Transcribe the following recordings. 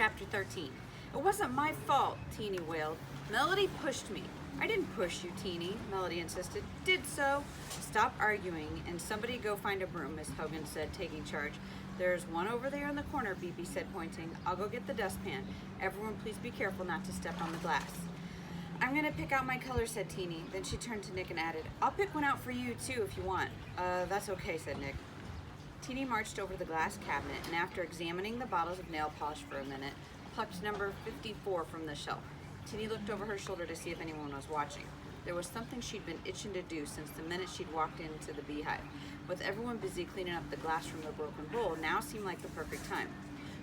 Chapter 13. It wasn't my fault, Teeny wailed. Melody pushed me. I didn't push you, Teeny, Melody insisted. Did so. Stop arguing and somebody go find a broom, Miss Hogan said, taking charge. There's one over there in the corner, BB said, pointing. I'll go get the dustpan. Everyone please be careful not to step on the glass. I'm gonna pick out my color, said Teeny. Then she turned to Nick and added, I'll pick one out for you too if you want. That's okay, said Nick. Teeny marched over to the glass cabinet and after examining the bottles of nail polish for a minute, plucked number 54 from the shelf. Teeny looked over her shoulder to see if anyone was watching. There was something she'd been itching to do since the minute she'd walked into the beehive. With everyone busy cleaning up the glass from the broken bowl, now seemed like the perfect time.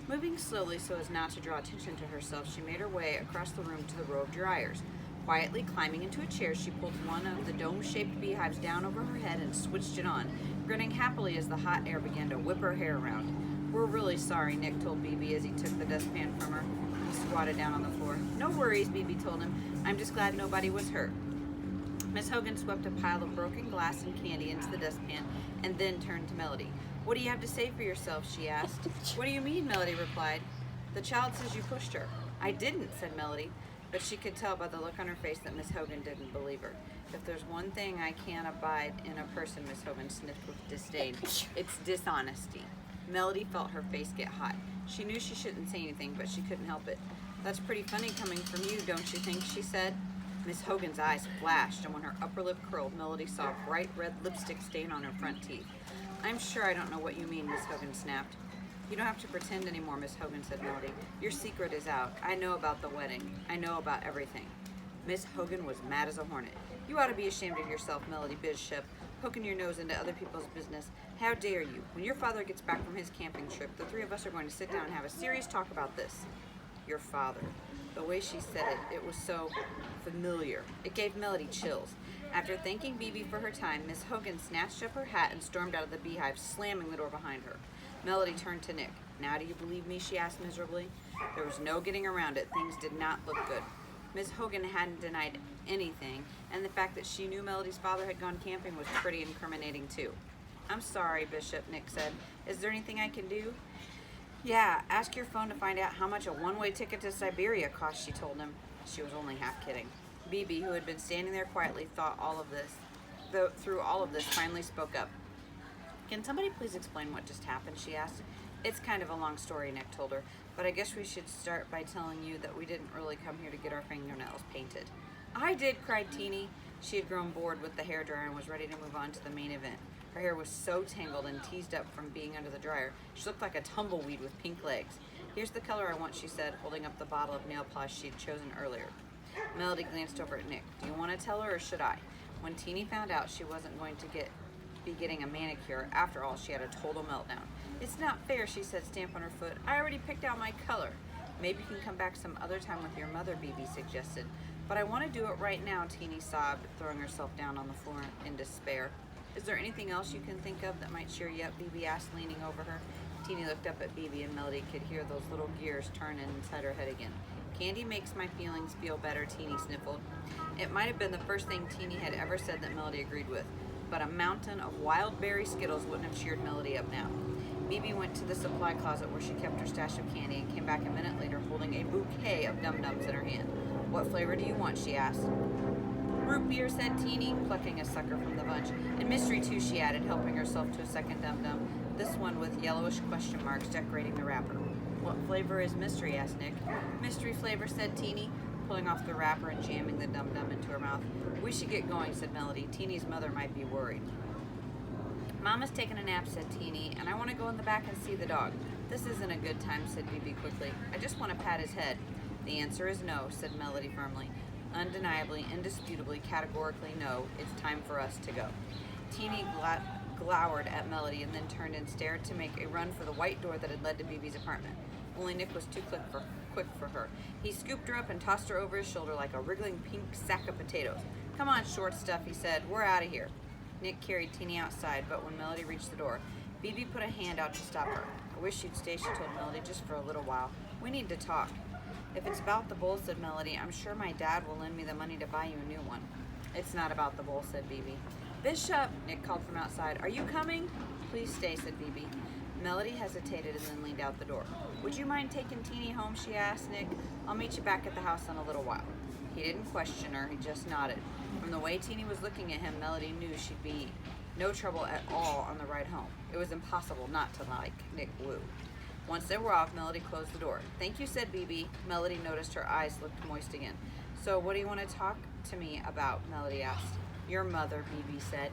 Moving slowly so as not to draw attention to herself, she made her way across the room to the row of dryers. Quietly climbing into a chair, she pulled one of the dome-shaped beehives down over her head and switched it on, grinning happily as the hot air began to whip her hair around. We're really sorry, Nick told BB as he took the dustpan from her. He squatted down on the floor. No worries, BB told him. I'm just glad nobody was hurt. Miss Hogan swept a pile of broken glass and candy into the dustpan and then turned to Melody. What do you have to say for yourself, she asked. What do you mean, Melody replied. The child says you pushed her. I didn't, said Melody. But she could tell by the look on her face that Miss Hogan didn't believe her. If there's one thing I can't abide in a person, Miss Hogan sniffed with disdain, it's dishonesty. Melody felt her face get hot. She knew she shouldn't say anything, but she couldn't help it. That's pretty funny coming from you, don't you think, she said. Miss Hogan's eyes flashed, and when her upper lip curled, Melody saw a bright red lipstick stain on her front teeth. I'm sure I don't know what you mean, Miss Hogan snapped. You don't have to pretend anymore, Miss Hogan said Melody. Your secret is out. I know about the wedding. I know about everything. Miss Hogan was mad as a hornet. You ought to be ashamed of yourself, Melody Bishop, poking your nose into other people's business. How dare you? When your father gets back from his camping trip, the three of us are going to sit down and have a serious talk about this. Your father. The way she said it, it was so familiar. It gave Melody chills. After thanking BB for her time, Miss Hogan snatched up her hat and stormed out of the beehive, slamming the door behind her. Melody turned to Nick. Now do you believe me, she asked miserably. There was no getting around it. Things did not look good. Miss Hogan hadn't denied anything, and the fact that she knew Melody's father had gone camping was pretty incriminating too. I'm sorry, Bishop, Nick said. Is there anything I can do? Yeah, ask your phone to find out how much a one-way ticket to Siberia cost, she told him. She was only half kidding. BB, who had been standing there quietly, through all of this, finally spoke up. Can somebody please explain what just happened, she asked. It's kind of a long story, Nick told her, but I guess we should start by telling you that we didn't really come here to get our fingernails painted. I did, cried Teeny. She had grown bored with the hairdryer and was ready to move on to the main event. Her hair was so tangled and teased up from being under the dryer, she looked like a tumbleweed with pink legs. Here's the color I want, she said, holding up the bottle of nail polish she had chosen earlier. Melody glanced over at Nick. Do you want to tell her or should I? When Teeny found out she wasn't going to be getting a manicure, after all, she had a total meltdown. It's not fair, she said, stamp on her foot. I already picked out my color. Maybe you can come back some other time with your mother, BB suggested. But I want to do it right now, Teeny sobbed, throwing herself down on the floor in despair. Is there anything else you can think of that might cheer you up, BB asked, leaning over her. Teeny looked up at BB and Melody could hear those little gears turn inside her head again. Candy makes my feelings feel better, Teeny sniffled. It might have been the first thing Teeny had ever said that Melody agreed with, but a mountain of wild berry Skittles wouldn't have cheered Melody up now. BB went to the supply closet where she kept her stash of candy and came back a minute later holding a bouquet of Dum-Dums in her hand. What flavor do you want, she asked. Root beer, said Teeny, plucking a sucker from the bunch. And mystery too, she added, helping herself to a second Dum-Dum, this one with yellowish question marks decorating the wrapper. What flavor is mystery, asked Nick. Mystery flavor, said Teeny, pulling off the wrapper and jamming the Dum-Dum into her mouth. We should get going, said Melody. Teeny's mother might be worried. Mama's taking a nap, said Teeny, and I want to go in the back and see the dog. This isn't a good time, said BB quickly. I just want to pat his head. The answer is no, said Melody firmly. Undeniably, indisputably, categorically no. It's time for us to go. Teeny glowered at Melody and then turned and stared to make a run for the white door that had led to BB's apartment. Only Nick was too quick for her. He scooped her up and tossed her over his shoulder like a wriggling pink sack of potatoes. Come on, short stuff, he said. We're out of here. Nick carried Teeny outside, but when Melody reached the door, BB put a hand out to stop her. I wish you'd stay, she told Melody, just for a little while. We need to talk. If it's about the bowl, said Melody, I'm sure my dad will lend me the money to buy you a new one. It's not about the bowl, said BB. Bishop, Nick called from outside. Are you coming? Please stay, said BB. Melody hesitated and then leaned out the door. Would you mind taking Teeny home, she asked Nick. I'll meet you back at the house in a little while. He didn't question her, he just nodded. From the way Teeny was looking at him, Melody knew she'd be no trouble at all on the ride home. It was impossible not to like Nick Wu. Once they were off, Melody closed the door. Thank you, said BB. Melody noticed her eyes looked moist again. So what do you want to talk to me about? Melody asked. Your mother, BB said.